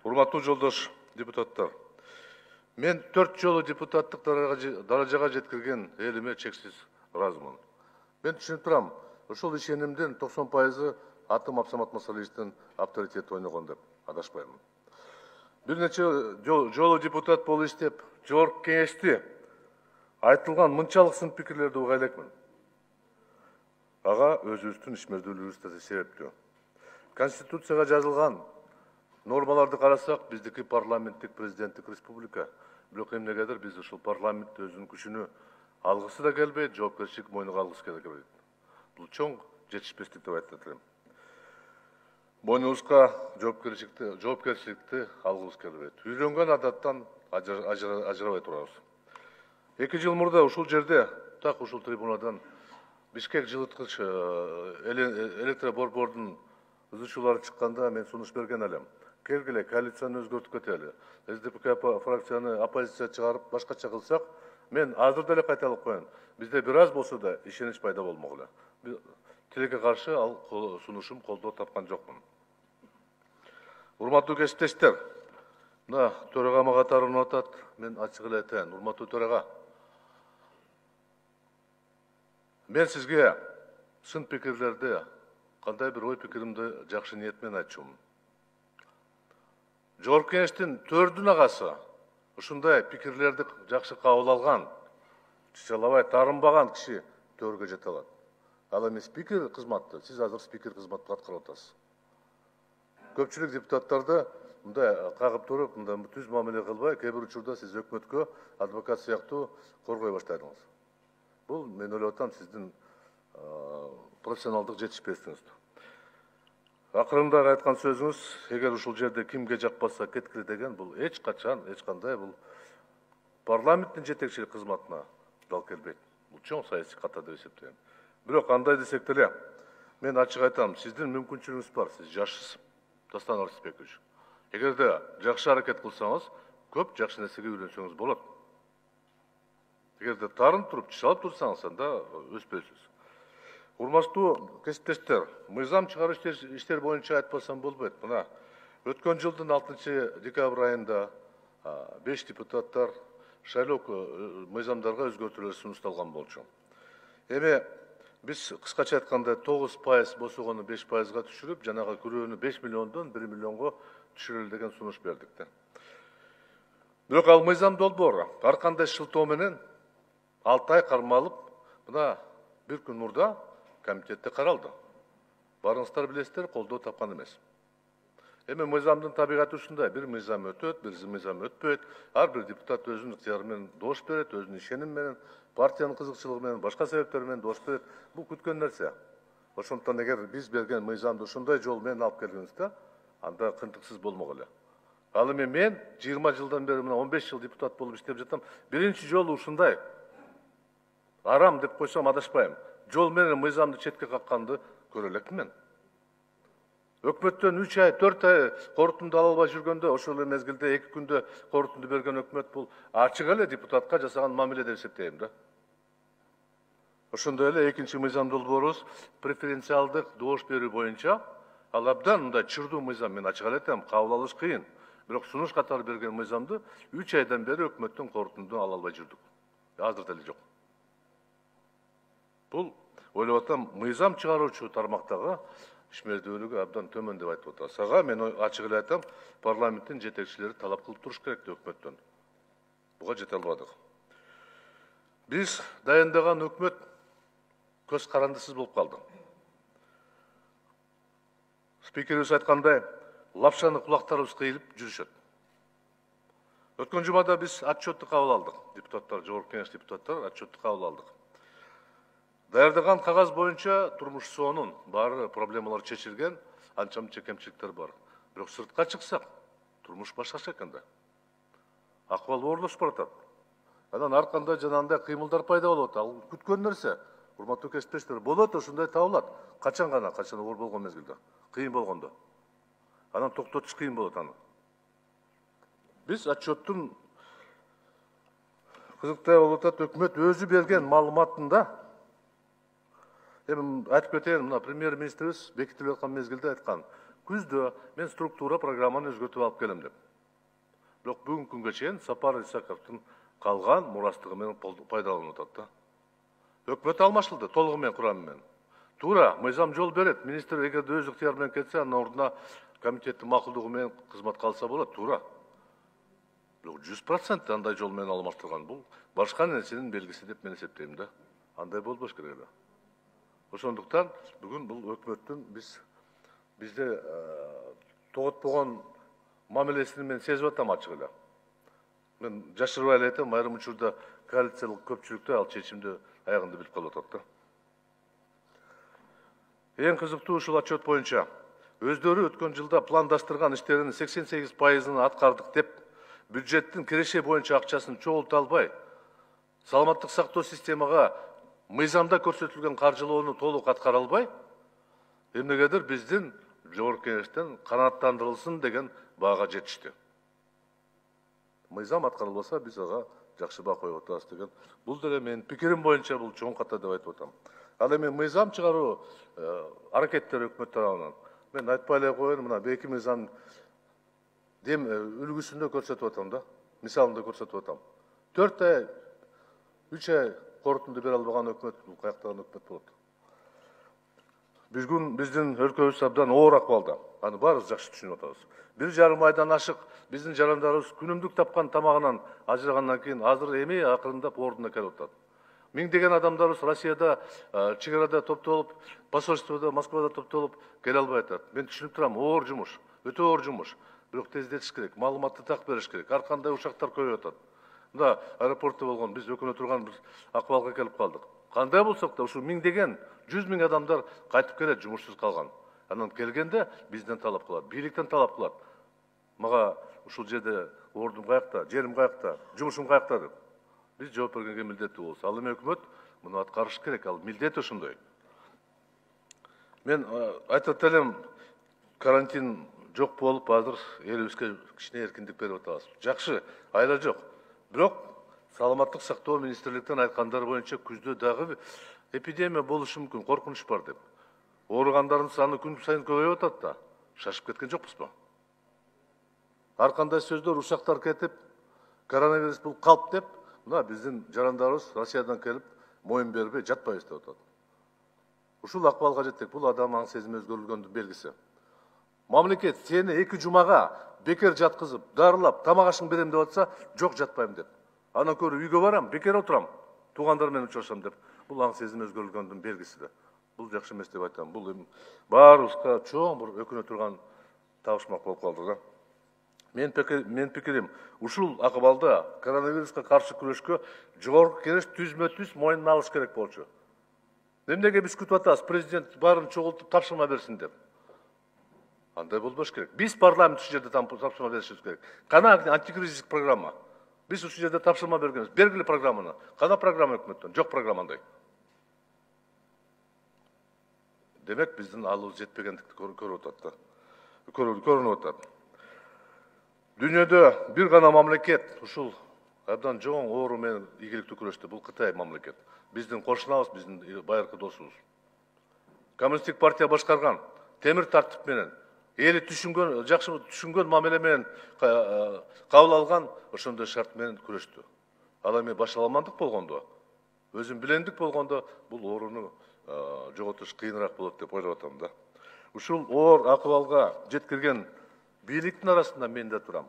Урматтуу жолдош депутаттар, мен 4 жолу депутаттык даражага жеткирген элиме чексиз ыраазымын. Мен түшүнүп турам, ушул ишенимдин 90% Атым Абсамат Масалиевичтин авторитети ойногон деп адашпаймын. Бир нече жолу депутат болуп иштеп, жогорку кеңешти айтылган мынчалык сын пикирлерди уга элекмин. Ага өзүбүздүн ишмердүүлүгүбүз да себептүү. Конституцияга жазылган нормаларды карасак, биздики парламенттик президенттик республика. Бирок эмнегедир биз ушул парламент өзүнүн күчүнө алгысы да келбейт, жоопкерчилик мойнуга алгысы да келбейт. Бул чоң жетишпестик деп айтып атам. Мойнубузга жоопкерчиликти алгыбыз келбейт. Үйрөнгөн адаттан ажырабай турабыз. 2 жыл мурда ушул жерде, так ушул трибунадан Бишкек жылыткыч электроборбордун үзүүчүлөрү чыкканда мен сунуш берген элем. Келгиле, коалицияны өзгөртүп кетели. СДПК фракцияны оппозиция чыгарып, башкача кылсак, мен азыр деле кайталап коеюн. Бизде бир аз болсо да ишенич пайда болмогула. Тилекке каршы ал сунушум колдоо тапкан жокмун. Урматтуу кесиптештер, мына төрага мага тарынып атат, мен ачык эле айтайын. Урматтуу төрага, мен сизге сын пикирлерди, кандай бир ой пикиримди жакшы ниет менен айтчумун. Жогорку кеңештин 4 агасы ушундай пикирлерди жакшы кабыл алган, чычалабай тарынбаган киши төргө жете алат. Ал эми спикер кызматты, сиз азыр спикер кызматты аткарып атасыз. Көпчүлүк депутаттарды мындай кагып туруп, мындай түз мамиле кылбай, кээ бир учурда сиз өкмөткө адвокат сыяктуу коргой баштадыңыз. Бул мен ойлоп атам сиздин профессионалдык жетишпестигиңиз. Акырында айткан сөзүңүз, эгер ушул жерде кимге жакпаса кеткиле деген, бул эч кандай бул парламенттин жетекчилик кызматына дал келбейт. Бул чоң саясий ката деп эсептейм. Бирок андай десек деле, мен ачык айтам, сиздин мүмкүнчүлүгүңүз бар, сиз жашсыз, Дастан Арыспекович. Эгерде жакшы аракет кылсаңыз, көп жакшы нерсеге үйрөнсөңүз болот. Эгерде тарын туруп, чычалып турсаңыз, анда өспөйсүз. Урматтуу кесиптештер, мыйзам чыгаруу иштер боюнча айтпасам болбойт. Мына өткөн жылдын 6 декабрь айында 5 депутаттар шайлоо мыйзамдарга өзгөртүүлөр сунушталган болчу. Эми биз кыскача айтканда 9% босогону 5%га түшүрүп, жанагы күрөөнү 5 миллиондон 1 миллионго түшүрөлү деген сунуш бердик. Бирок ал мыйзам долбоору ар кандай шылтоо менен 6 ай кармалып, мына бир күн мурда комитетте каралды. Барыңыздар билесиздер, колдоо тапкан эмес. Эми мыйзамдын табигаты ушундай, бир мыйзам өтөт, бир мыйзам өтпөйт. Ар бир депутат өзүнүн ыктыяры менен добуш берет, өзүнүн ишеними менен, партиянын кызыкчылыгы менен, башка себептер менен добуш берет. Бул күткөн нерсе. Ошондуктан эгер биз берген мыйзамды ушундай жол менен алып келгенибизде, анда кынтыксыз болмок эле. Ал эми мен 20 жылдан бери, мына 15 жыл депутат болуп иштеп жатам. Биринчи жолу ушундай арам деп койсом адашпайм. Жол менен мыйзамды четке какканды көрө элекмин мен. Өкмөттөн 3 ай, 4 ай корутунду ала албай жүргөндө, ошол эле мезгилде 2 күндө корутунду берген өкмөт бул ачык эле депутатка жасаган мамиле деп эсептейм да. Ошондой эле экинчи мыйзам долбоорубуз преференциалдык добуш берүү боюнча ал абдан мындай чырдуу мыйзам, мен ачык эле айтам, кабыл алыш кыйын. Бирок сунуш катары берген мыйзамды 3 айдан бери өкмөттөн корутунду ала албай жүрдүк. Азыр деле жок. Бул ойлоп атам, мыйзам чыгаруучу тармактагы ишмердүүлүгү абдан төмөн деп айтып атат. Сага мен ачык эле айтам, парламенттин жетекчилери талап кылып туруш керек өкмөттөн. Буга жете албадык. Биз дайындаган өкмөт көз карандысыз болуп калды. Спикерибиз айткандай, лапшаны кулактарыбыз кыйылып жүрүшөт. Өткөн жумада биз отчетту кабыл алдык. Депутаттар, жогорку кеңеш депутаттары отчетту кабыл алдык. Даярдаган кагаз боюнча турмуш соонун баары проблемалар чечилген, анча-мынча кемчиликтер бар. Бирок сыртка чыксак, турмуш башкача экен да. Акыбал оорлошуп баратат. Анан ар кандай жанагындай кыймылдар пайда болот. Ал күткөн нерсе. Урматтуу кесиптештер, болот, ошондой табылат. Качан оор болгон мезгилде, кыйын болгондо. Анан токтотуш кыйын болот аны. Биз отчеттун кызыктай болуп атат, өкмөт өзү берген маалыматында. Эми айтып кетейин, мына премьер-министрибиз бекитилип аткан мезгилде айткан, күздө мен структура программаны өзгөртүп алып келем деп. Бирок бүгүнкү күнгө чейин Сапар Исаковдун калган мурастыгы менен пайдаланып атат да. Өкмөт алмашылды толугу менен курамы менен. Туура, мыйзам жол берет. Министр эгерде өз ыктыяры менен кетсе, анын ордуна комитеттин макулдугу менен кызматка алса болот, туура. Бирок 100% андай жол менен алмаштырган бул башка нерсенин белгиси деп мен эсептейм да. Андай болбош керек эле. Ошондуктан бүгүн бул өкмөттүн бизде тоготпогон мамилесин мен сезип атам ачык эле. Мен жашырбай эле айтам, айрым учурда коалициялык көпчүлүктө ал чечимди аягында билип калып атат да. Эң кызыктуу ушул отчет боюнча өздөрү өткөн жылда пландаштырган иштеринин 88%-ын аткардык деп бюджеттин киреше боюнча акчасын чогулта албай, саламаттык сактоо системага мыйзамда көрсөтүлгөн каржылоону толук аткара албай, эмнегедир биздин Жогорку Кеңештен канааттандырылсын деген баага жетишти. Мыйзам аткарылбаса, биз ага жакшы баа коюп атабыз деген. Бул деле менин пикирим боюнча бул чоң ката деп айтып атам. Ал эми мыйзам чыгаруу аракеттери өкмөт тарабынан мен айтпай эле коеюн, мына 2 мыйзам дем үлгүсүндө көрсөтүп атам да, мисалында көрсөтүп атам. 4 ай, 3 ай корутунду бере албаган өкмөт бул каяктаган өкмөт болот. Бүгүн биздин өлкөбүз абдан оор акыбалда. Аны баарыбыз жакшы түшүнүп атабыз. 1,5 айдан ашык биздин жарандарыбыз күнүмдүк тапкан тамагынан ажырагандан кийин азыр эми акырындап ордуна келип атат. Миңдеген адамдарыбыз Россияда чек-арада топтолуп, посольствода, Москвада топтолуп келе албай атат. Мен түшүнүп турам, оор жумуш, өтө оор жумуш. Бирок тездетиш керек, маалыматты так бериш керек. Ар кандай учактар көбөйүп атат. Мына аэропортто болгон биз өкүнө турган бир акыбалга келип калдык. Кандай болсок да ушул миңдеген, 100 миң адамдар кайтып келет жумушсуз калган. Анан келгенде бизден талап кылат, бийликтен талап кылат. Мага ушул жерде ордум каякта, жерим каякта, жумушум каякта деп. Биз жооп бергенге милдеттүү болобуз. Ал эми өкмөт муну аткарыш керек, ал милдети ошондой. Мен айтып элем, карантин жок болуп, азыр элибизге кичине эркиндик берип атабыз. Жакшы, айла жок. Бирок саламаттык сактоо министрликтен айткандары боюнча күздө дагы эпидемия болушу мүмкүн, коркунуч бар деп. Ооругандардын саны күн сайын көбөйүп атат да. Шашып кеткен жокпузбу? Ар кандай сөздөр, ушактар кетип, коронавирус бул калп деп, мына биздин жарандарыбыз Россиядан келип, моюн бербей жатпайбыз деп атат. Ушул акыбалга жеттик. Бул адам аң сезими өзгөрүлгөндүн белгиси. Мамлекет сени 2 жумага бекер жаткызып, дарылап, тамак ашың берем деп атса, жок жатпайм деп. Анан көрүп үйгө барам, бекер отурам, туугандар менен учурашам деп. Бул аң сезими өзгөрүлгөндүн белгиси да. Бул жакшы эмес деп айтам. Бул баарыбызга чоң бир өкүнө турган табышмак болуп калды да. Мен пикирим, ушул акыбалда коронавируска каршы күрөшкө Жогорку Кеңеш түзмө-түз мойнуна алыш керек болчу. Эмнеге биз күтүп атабыз, президент баарын чогултуп тапшырма берсин деп. Андай болбош керек. Биз парламент ушул жерде тапшырма беришибиз керек. Кана антикризистик программа. Биз ушул жерде тапшырма бергенбиз. Бергиле программаны. Кана программа өкмөттөн? Жок программандай. Демек биздин алыбыз жетпегендикти көрүп атат да. Көрүнүп атат. Дүйнөдө бир гана мамлекет ушул абдан жоң оору менен ийгиликтүү күрөштү. Бул Кытай мамлекет. Биздин кошунабыз, биздин байыркы досубуз. Коммунисттик партия башкарган темир тартип менен, эли түшүнгөн, жакшы түшүнгөн мамиле менен кабыл алган ошондой шарт менен күрөштү. Ал эми башаламандык болгондо, өзүн билендик болгондо бул ооруну жоготуш кыйыныраак болот деп ойлоп атам да. Ушул оор акыбалга жеткирген бийликтин арасында мен да турам.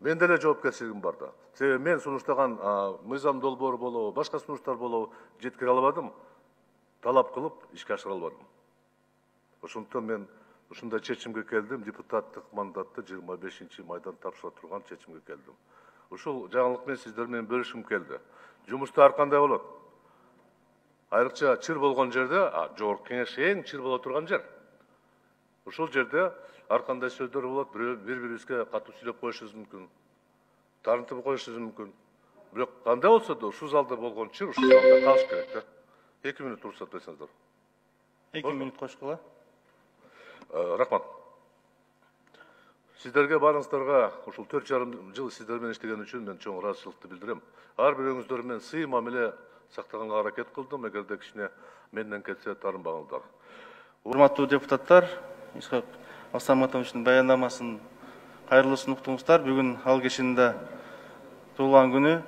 Мен деле жоопкерчилигим бар да. Себеби мен сунуштаган мыйзам долбоору болобу, башка сунуштар болобу жеткире албадым, талап кылып ишке ашыра албадым. Ошондуктан мен ушундай чечимге келдим, депутаттык мандатты 25 майдан тапшыра турган чечимге келдим. Ушул жаңылык менен сиздер менен бөлүшкүм келди. Жумушта ар кандай болот? Айрыкча чыр болгон жерде, Жогорку Кеңеш эң чыр боло турган жер. Ушул жерде ар кандай сөздөр болот, бири-бирибизге катуу сүйлөп коюшубуз мүмкүн, тарынтып коюшубуз мүмкүн. Бирок кандай болсо да ушул залда болгон чыр ушул залда калыш керек да. 2 мүнөт уруксат берсеңиздер. 2 мүнөт кошкула. Рахмат. Сиздерге баарыңыздарга ушул 4,5 жыл сиздер менен иштеген үчүн мен чоң ыраазычылыкты билдирем. Ар бирөөңүздөр менен сый мамиле сактаганга аракет кылдым, эгерде кичине менден кетсе тарынбаңыздар. Урматтуу депутаттар, Абсаматовичтин баяндамасын кайрылуусун уктуңуздар. Бүгүн ал кишинин да туулган күнү,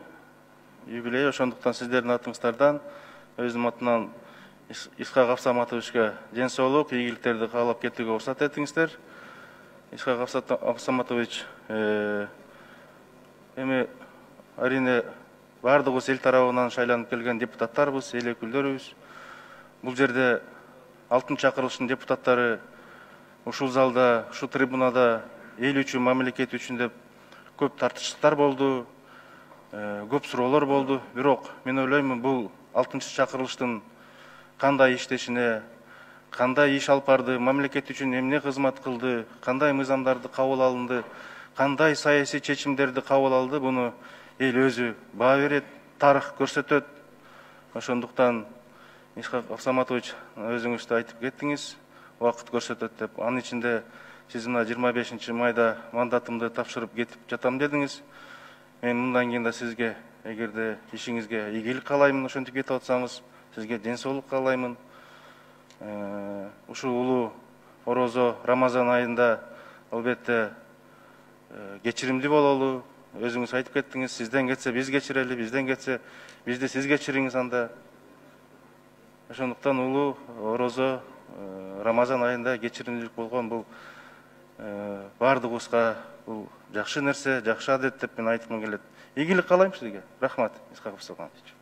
юбилей. Ошондуктан сиздердин атыңыздардан өзүмдүн атымдан Исхак Абсаматовичке ден соолук, ийгиликтерди каалап кетүүгө уруксат этиңиздер. Исхак Абсаматович эми арине баардыгыбыз эл тарабынан шайланып келген депутаттарбыз, эл өкүлдөрүбүз. Бул жерде 6-чакырылыштын депутаттары ушул залда, ушул трибунада эл үчүн, мамлекет үчүн деп көп тартыштыктар болду, көп суроолор болду. Бирок мен ойлойм, бул 6-чакырылыштын кандай иштешине, кандай иш алып барды, мамлекет үчүн эмне кызмат кылды, кандай мыйзамдарды кабыл алынды, кандай саясий чечимдерди кабыл алды, буну эл өзү баа берет, тарых көрсөтөт. Ошондуктан Исхак Абсаматович, өзүңүз да айтып кеттиңиз, убакыт көрсөтөт деп. Анын ичинде сиз мына 25 майда мандатымды тапшырып кетип жатам дедиңиз. Мен мындан кийин да сизге, эгерде ишиңизге ийгилик каалаймын, ошентип кетип атсаңыз, сизге ден соолук каалаймын. Ушул улуу орозо Рамазан айында албетте кечиримдүү бололу. Өзүңүз айтып кеттиңиз, сизден кетсе биз кечирели, бизден кетсе бизди сиз кечириңиз анда. Ошондуктан улуу орозо Рамазан айында кечиримдүүлүк болгон бул баардыгыбызга бул жакшы нерсе, жакшы адет деп мен айткым келет. Ийгилик каалайм сизге. Рахмат, Исхак Абсаматович.